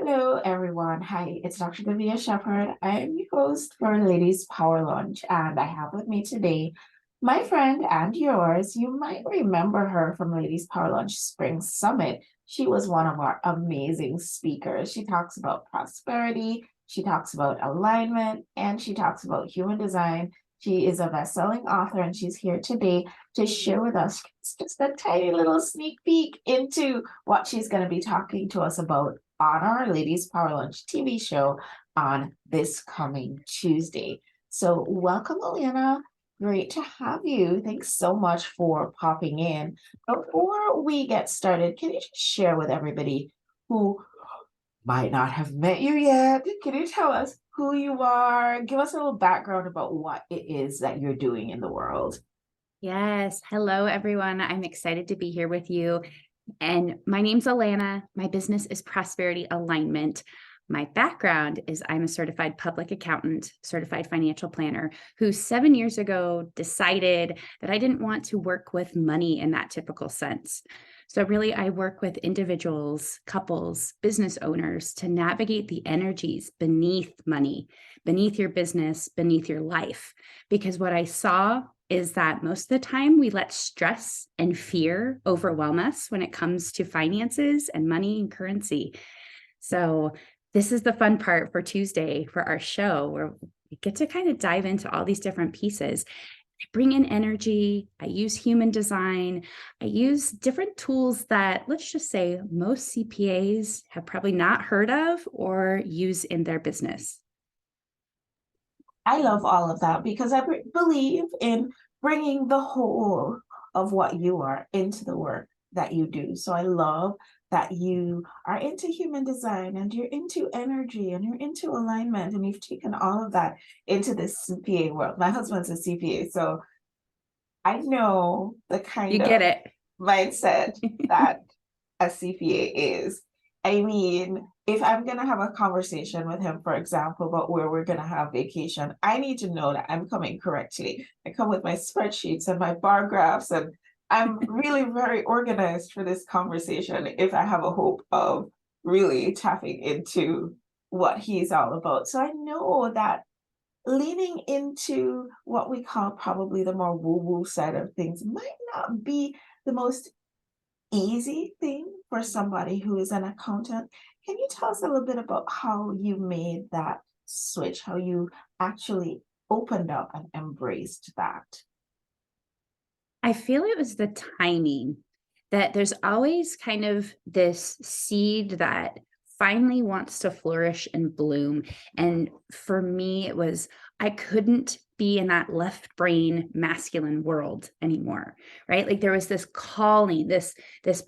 Hello, everyone. Hi, it's Dr. Davia Shepherd. I am your host for Ladies Power Lunch, and I have with me today my friend and yours. You might remember her from Ladies Power Lunch Spring Summit. She was one of our amazing speakers. She talks about prosperity, she talks about alignment, and she talks about human design. She is a best-selling author, and she's here today to share with us just a tiny little sneak peek into what she's going to be talking to us about on our Ladies Power Lunch TV show on this coming Tuesday. So welcome, Alana. Great to have you. Thanks so much for popping in. Before we get started, can you just share with everybody who might not have met you yet? Can you tell us who you are? Give us a little background about what it is that you're doing in the world. Yes. Hello, everyone. I'm excited to be here with you. And my name's Alana. My business is Prosperity Alignment. My background is I'm a certified public accountant, certified financial planner, who 7 years ago decided that I didn't want to work with money in that typical sense. So really, I work with individuals, couples, business owners to navigate the energies beneath money, beneath your business, beneath your life. Because what I saw is that most of the time we let stress and fear overwhelm us when it comes to finances and money and currency. So this is the fun part for Tuesday for our show, where we get to kind of dive into all these different pieces. I bring in energy, I use human design, I use different tools that, let's just say, most CPAs have probably not heard of or use in their business. I love all of that because I believe in bringing the whole of what you are into the work that you do. So I love that you are into human design and you're into energy and you're into alignment and you've taken all of that into this CPA world. My husband's a CPA, so I know the You kind get of it. mindset that a CPA is. I mean, if I'm going to have a conversation with him, for example, about where we're going to have vacation, I need to know that I'm coming correctly. I come with my spreadsheets and my bar graphs, and I'm really very organized for this conversation if I have a hope of really tapping into what he's all about. So I know that leaning into what we call probably the more woo-woo side of things might not be the most easy thing for somebody who is an accountant. Can you tell us a little bit about how you made that switch, how you actually opened up and embraced that? I feel it was the timing that there's always kind of this seed that finally wants to flourish and bloom. And for me, it was I couldn't be in that left brain masculine world anymore, right? Like there was this calling, this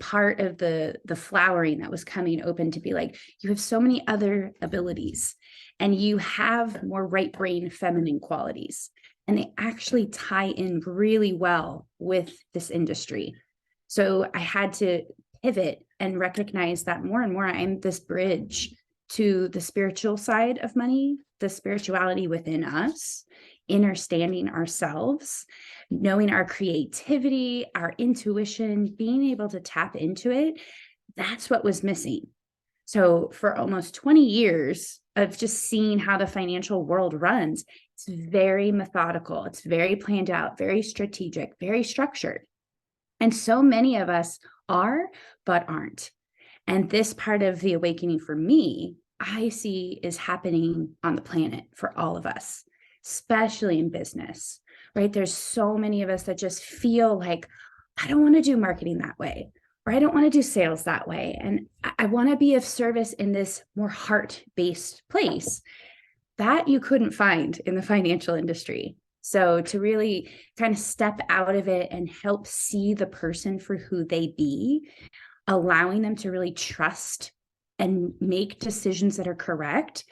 part of the flowering that was coming open to be like, you have so many other abilities and you have more right brain feminine qualities. And they actually tie in really well with this industry. So I had to pivot and recognize that more and more I'm this bridge to the spiritual side of money, the spirituality within us, understanding ourselves, knowing our creativity, our intuition, being able to tap into it. That's what was missing. So for almost 20 years of just seeing how the financial world runs, it's very methodical, it's very planned out, very strategic, very structured. And so many of us are, but aren't. And this part of the awakening for me, I see is happening on the planet for all of us, especially in business, right? There's so many of us that just feel like, I don't want to do marketing that way, or I don't want to do sales that way. And I want to be of service in this more heart-based place that you couldn't find in the financial industry. So to really kind of step out of it and help see the person for who they be, allowing them to really trust and make decisions that are correct.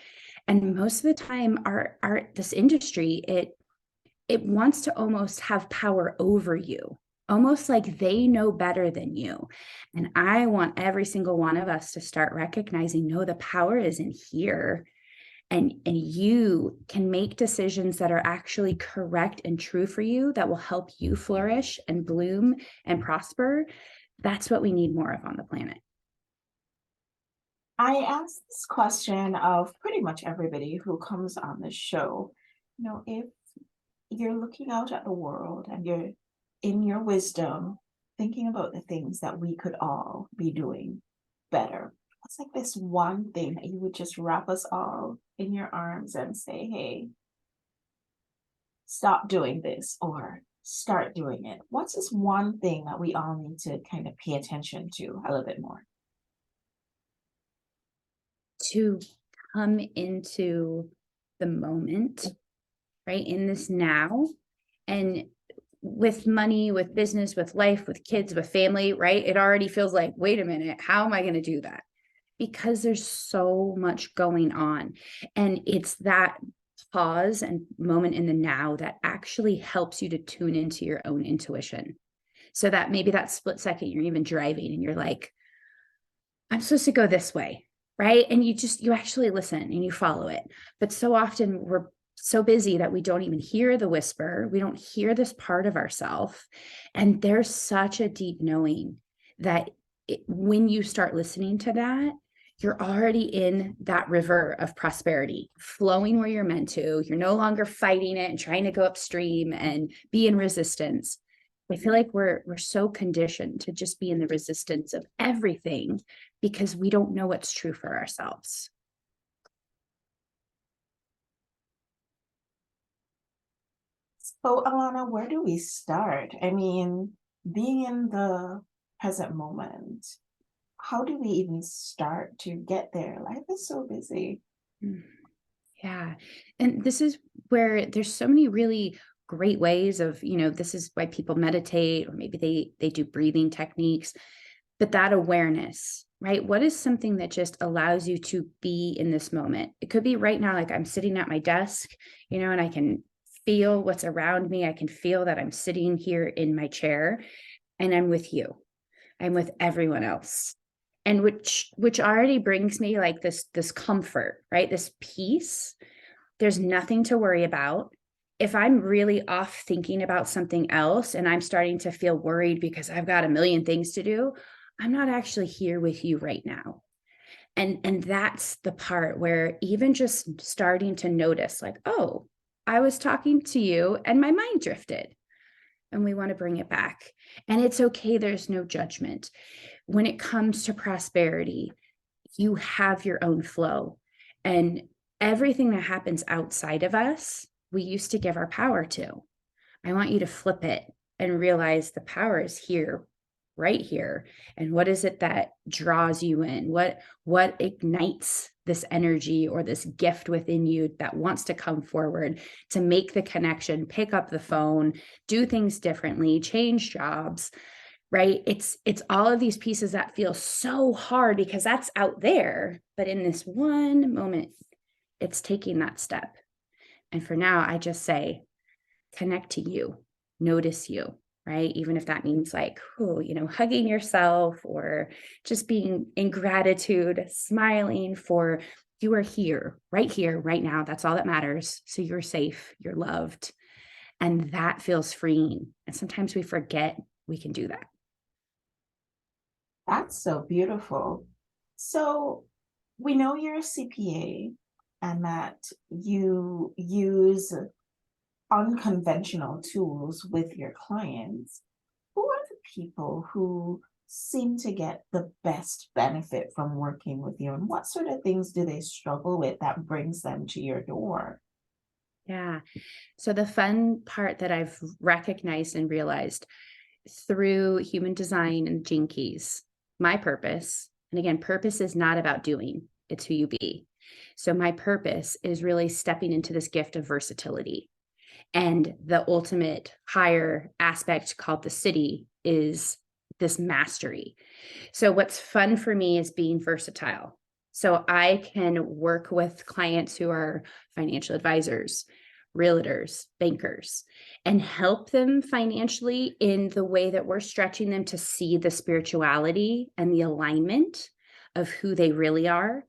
And most of the time our this industry, it wants to almost have power over you, almost like they know better than you. And I want every single one of us to start recognizing, no, the power is in here. And you can make decisions that are actually correct and true for you that will help you flourish and bloom and prosper. That's what we need more of on the planet. I ask this question of pretty much everybody who comes on the show. If you're looking out at the world and you're in your wisdom, thinking about the things that we could all be doing better, what's like this one thing that you would just wrap us all in your arms and say, hey, stop doing this or start doing it? What's this one thing that we all need to kind of pay attention to a little bit more? To come into the moment, right? In this now. And with money, with business, with life, with kids, with family, right? It already feels like, wait a minute, how am I going to do that? Because there's so much going on. And it's that pause and moment in the now that actually helps you to tune into your own intuition. So that maybe that split second you're even driving and you're like, I'm supposed to go this way, right? And you actually listen and you follow it. But so often we're so busy that we don't even hear the whisper. We don't hear this part of ourselves. And there's such a deep knowing that when you start listening to that, you're already in that river of prosperity, flowing where you're meant to. You're no longer fighting it and trying to go upstream and be in resistance. I feel like we're so conditioned to just be in the resistance of everything because we don't know what's true for ourselves. So, Alana, where do we start? I mean, being in the present moment, how do we even start to get there? Life is so busy. Mm. Yeah. And this is where there's so many really great ways of, this is why people meditate, or maybe they do breathing techniques, but that awareness, right? What is something that just allows you to be in this moment? It could be right now, like I'm sitting at my desk, and I can feel what's around me. I can feel that I'm sitting here in my chair and I'm with you. I'm with everyone else. And which already brings me like this comfort, right? This peace. There's nothing to worry about. If I'm really off thinking about something else and I'm starting to feel worried because I've got a million things to do, I'm not actually here with you right now. And that's the part where even just starting to notice like, oh, I was talking to you and my mind drifted, and we want to bring it back. And it's okay. There's no judgment. When it comes to prosperity, you have your own flow, and everything that happens outside of us, we used to give our power to. I want you to flip it and realize the power is here, right here. And what is it that draws you in? What ignites this energy or this gift within you that wants to come forward to make the connection, pick up the phone, do things differently, change jobs, right? It's all of these pieces that feel so hard because that's out there. But in this one moment, it's taking that step. And for now, I just say, connect to you, notice you, right? Even if that means like, hugging yourself or just being in gratitude, smiling for you are here, right now. That's all that matters. So you're safe, you're loved. And that feels freeing. And sometimes we forget we can do that. That's so beautiful. So, we know you're a CPA and that you use unconventional tools with your clients. Who are the people who seem to get the best benefit from working with you, and what sort of things do they struggle with that brings them to your door? Yeah. So the fun part that I've recognized and realized through human design and Gene Keys, my purpose, and again, purpose is not about doing, it's who you be. So my purpose is really stepping into this gift of versatility. And the ultimate higher aspect called the city is this mastery. So what's fun for me is being versatile. So I can work with clients who are financial advisors, realtors, bankers, and help them financially in the way that we're stretching them to see the spirituality and the alignment of who they really are.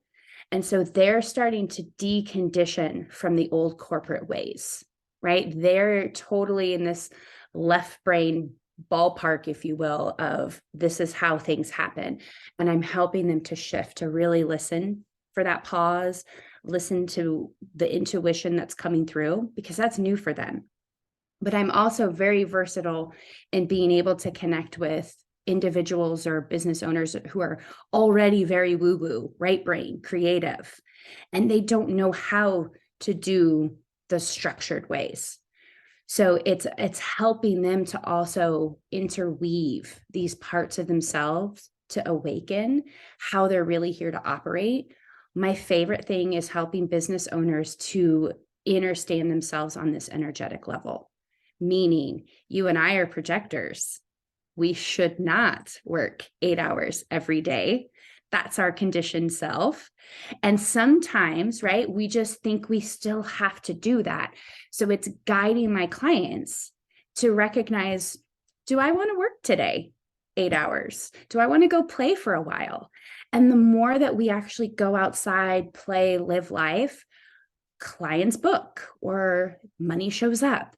And so they're starting to decondition from the old corporate ways, right? They're totally in this left brain ballpark, if you will, of this is how things happen. And I'm helping them to shift, to really listen for that pause, listen to the intuition that's coming through, because that's new for them. But I'm also very versatile in being able to connect with individuals or business owners who are already very woo-woo, right brain, creative, and they don't know how to do the structured ways. So it's helping them to also interweave these parts of themselves to awaken how they're really here to operate. My favorite thing is helping business owners to understand themselves on this energetic level, meaning you and I are projectors. We should not work 8 hours every day. That's our conditioned self. And sometimes, right, we just think we still have to do that. So it's guiding my clients to recognize, do I want to work today 8 hours? Do I want to go play for a while? And the more that we actually go outside, play, live life, clients book or money shows up.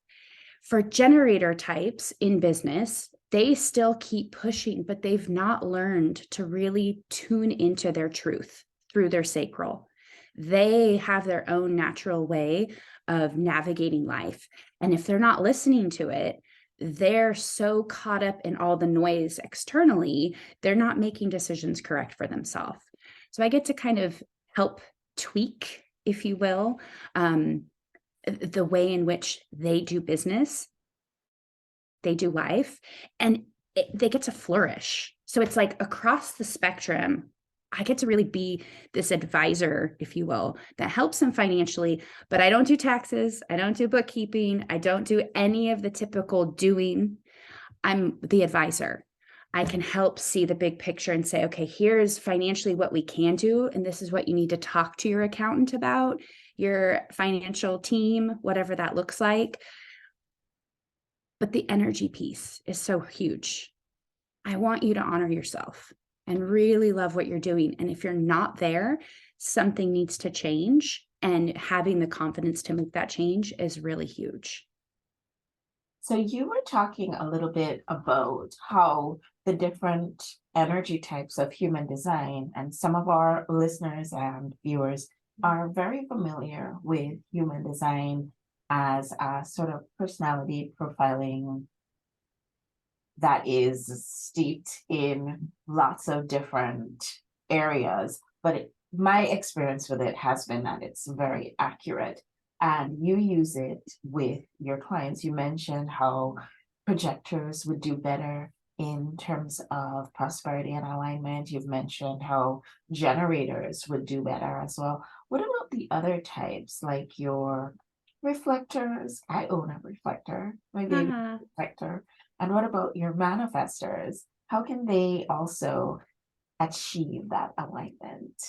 For generator types in business, they still keep pushing, but they've not learned to really tune into their truth through their sacral. They have their own natural way of navigating life. And if they're not listening to it, they're so caught up in all the noise externally, they're not making decisions correct for themselves. So I get to kind of help tweak, if you will, the way in which they do business, they do life, and they get to flourish. So it's like across the spectrum, I get to really be this advisor, if you will, that helps them financially, but I don't do taxes. I don't do bookkeeping. I don't do any of the typical doing. I'm the advisor. I can help see the big picture and say, okay, here's financially what we can do. And this is what you need to talk to your accountant about, your financial team, whatever that looks like. But the energy piece is so huge. I want you to honor yourself and really love what you're doing. And if you're not there, something needs to change. And having the confidence to make that change is really huge. So you were talking a little bit about how the different energy types of human design, and some of our listeners and viewers are very familiar with human design as a sort of personality profiling that is steeped in lots of different areas. But my experience with it has been that it's very accurate. And you use it with your clients. You mentioned how projectors would do better in terms of prosperity and alignment. You've mentioned how generators would do better as well. What about the other types, like your reflectors? I own a reflector, my baby reflector. And what about your manifestors? How can they also achieve that alignment?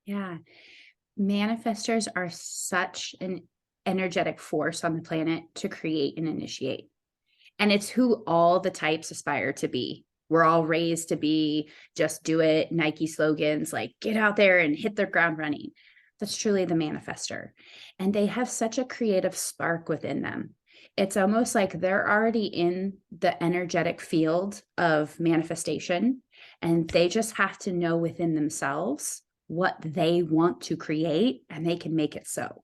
Yeah. Manifestors are such an energetic force on the planet to create and initiate. And it's who all the types aspire to be. We're all raised to be just do it, Nike slogans like get out there and hit the ground running. That's truly the manifester. And they have such a creative spark within them. It's almost like they're already in the energetic field of manifestation, and they just have to know within themselves what they want to create, and they can make it so.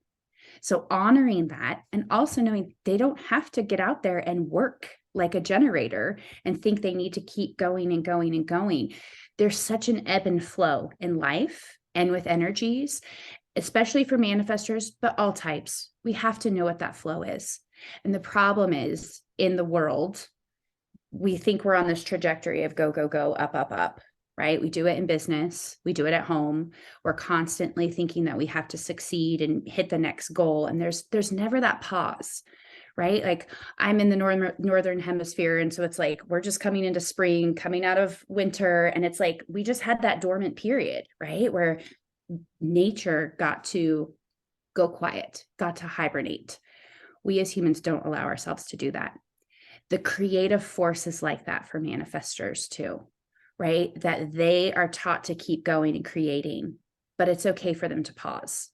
So honoring that, and also knowing they don't have to get out there and work like a generator and think they need to keep going and going and going. There's such an ebb and flow in life and with energies, especially for manifestors, but all types. We have to know what that flow is. And the problem is in the world, we think we're on this trajectory of go, go, go, up, up, up, right? We do it in business. We do it at home. We're constantly thinking that we have to succeed and hit the next goal. And there's never that pause, right? Like I'm in the northern hemisphere. And so it's like, we're just coming into spring, coming out of winter. And it's like, we just had that dormant period, right? Where nature got to go quiet, got to hibernate. We as humans don't allow ourselves to do that. The creative force is like that for manifestors too, right? That they are taught to keep going and creating, but it's okay for them to pause,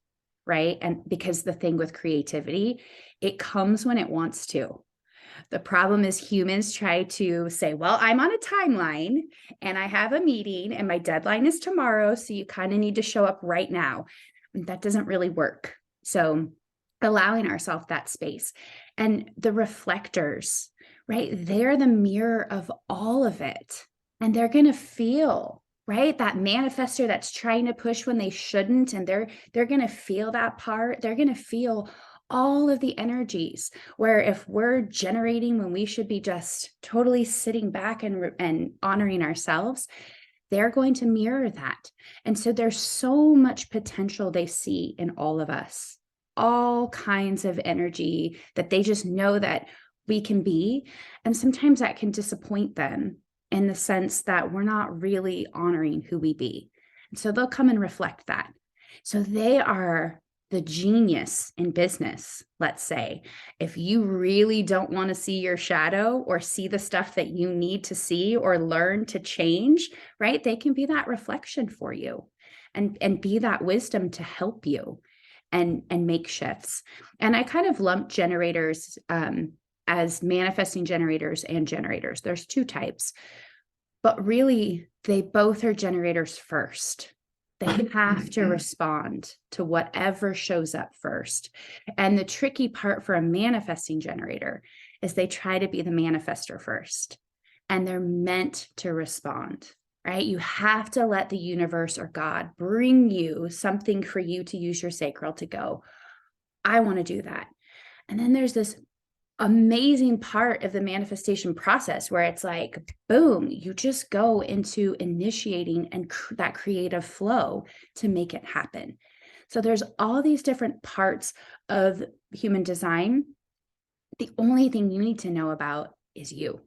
right? And because the thing with creativity, it comes when it wants to. The problem is humans try to say, well, I'm on a timeline and I have a meeting and my deadline is tomorrow. So you kind of need to show up right now. And that doesn't really work. So allowing ourselves that space, and the reflectors, right? They're the mirror of all of it. And they're going to feel, right? That manifester that's trying to push when they shouldn't. And they're going to feel that part. They're going to feel all of the energies, where if we're generating when we should be just totally sitting back and honoring ourselves, they're going to mirror that. And so there's so much potential they see in all of us, all kinds of energy that they just know that we can be. And sometimes that can disappoint them in the sense that we're not really honoring who we be. And so they'll come and reflect that. So they are the genius in business, let's say. If you really don't want to see your shadow or see the stuff that you need to see or learn to change, right? They can be that reflection for you and be that wisdom to help you and make shifts. And I kind of lump generators as manifesting generators and generators. There's two types, but really they both are generators first. They have to respond to whatever shows up first. And the tricky part for a manifesting generator is they try to be the manifester first, and they're meant to respond, right? You have to let the universe or God bring you something for you to use your sacral to go, I want to do that. And then there's this amazing part of the manifestation process where it's like, boom, you just go into initiating and that creative flow to make it happen. So there's all these different parts of human design. The only thing you need to know about is you,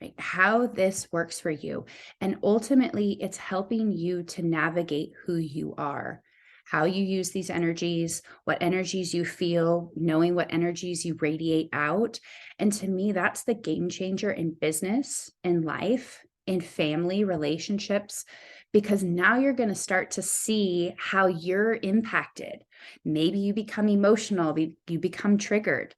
right? How this works for you. And ultimately, it's helping you to navigate who you are, how you use these energies, what energies you feel, knowing what energies you radiate out. And to me, that's the game changer in business, in life, in family relationships, because now you're going to start to see how you're impacted. Maybe you become emotional, you become triggered.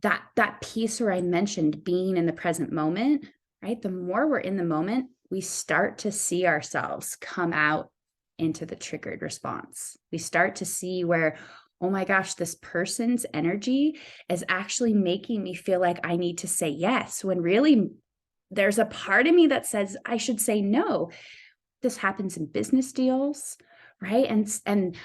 That piece where I mentioned being in the present moment, right? The more we're in the moment, we start to see ourselves come out into the triggered response. We start to see where, oh my gosh, this person's energy is actually making me feel like I need to say yes, when really there's a part of me that says I should say no. This happens in business deals, right? And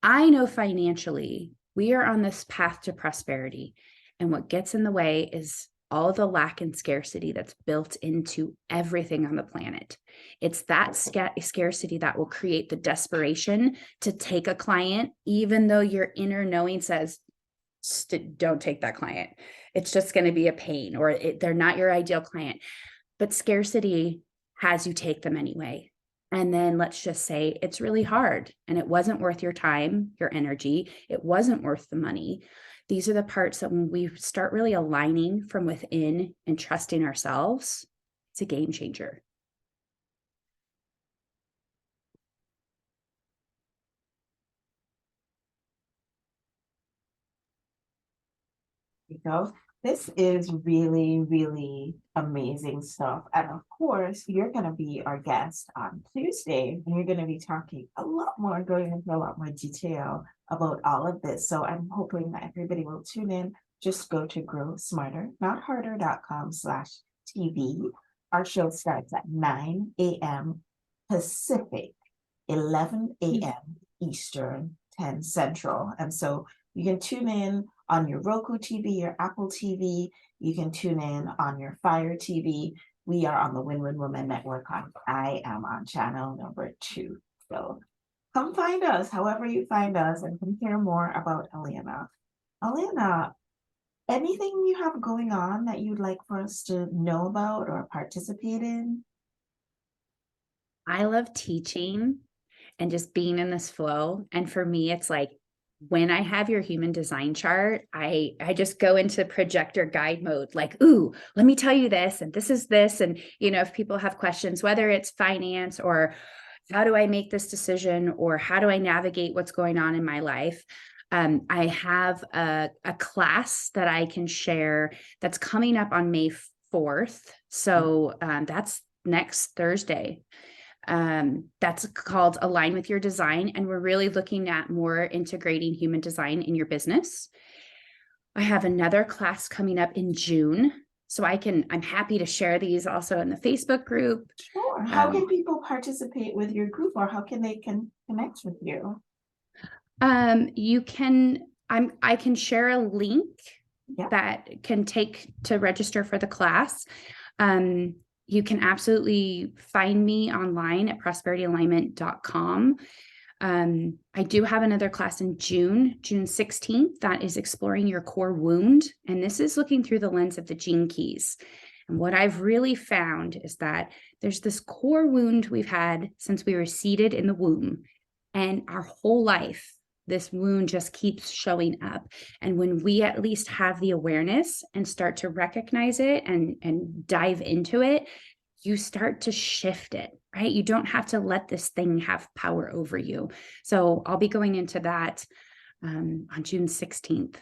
I know financially, we are on this path to prosperity. And what gets in the way is all the lack and scarcity that's built into everything on the planet. It's that scarcity that will create the desperation to take a client, even though your inner knowing says, don't take that client. It's just going to be a pain, or they're not your ideal client. But scarcity has you take them anyway. And then let's just say it's really hard and it wasn't worth your time, your energy. It wasn't worth the money. These are the parts that when we start really aligning from within and trusting ourselves, it's a game changer. This is really, really amazing stuff. And of course, you're going to be our guest on Tuesday, and you're going to be talking a lot more, going into a lot more detail about all of this. So I'm hoping that everybody will tune in. Just go to growsmarternotharder.com/TV. Our show starts at 9 a.m. Pacific, 11 a.m. Eastern, 10 Central. And so you can tune in on your Roku TV, your Apple TV. You can tune in on your Fire TV. We are on the Win-Win Women Network. I am on channel number 2. So come find us, however you find us, and come hear more about Alana. Alana, anything you have going on that you'd like for us to know about or participate in? I love teaching and just being in this flow. And for me, it's like, when I have your human design chart, I just go into projector guide mode, like, ooh, let me tell you this, and this is this. And, if people have questions, whether it's finance or how do I make this decision or how do I navigate what's going on in my life, I have a class that I can share that's coming up on May 4th. So that's next Thursday. That's called Align with Your Design. And we're really looking at more integrating human design in your business. I have another class coming up in June. So I'm happy to share these also in the Facebook group. Sure. How can people participate with your group, or how can they connect with you? I can share a link Yeah. that can take to register for the class. You can absolutely find me online at prosperityalignment.com. I do have another class in June 16th, that is exploring your core wound. And this is looking through the lens of the gene keys. And what I've really found is that there's this core wound we've had since we were seated in the womb, and our whole life, this wound just keeps showing up. And when we at least have the awareness and start to recognize it and dive into it, you start to shift it, right? You don't have to let this thing have power over you. So I'll be going into that on June 16th.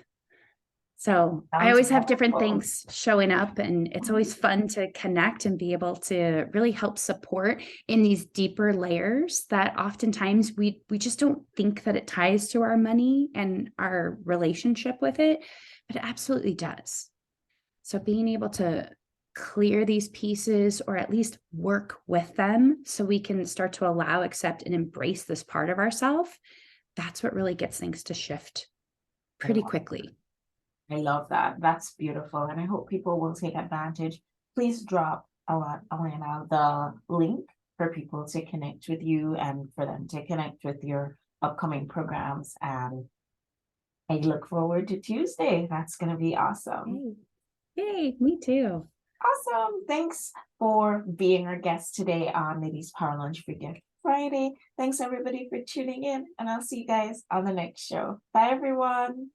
So I always have different things showing up, and it's always fun to connect and be able to really help support in these deeper layers that oftentimes we just don't think that it ties to our money and our relationship with it, but it absolutely does. So being able to clear these pieces, or at least work with them so we can start to allow, accept, and embrace this part of ourselves, that's what really gets things to shift pretty quickly. I love that. That's beautiful. And I hope people will take advantage. Please drop Alana the link for people to connect with you and for them to connect with your upcoming programs. And I look forward to Tuesday. That's going to be awesome. Yay, me too. Awesome. Thanks for being our guest today on Ladies Power Lunch for Gift Friday. Thanks everybody for tuning in, and I'll see you guys on the next show. Bye everyone.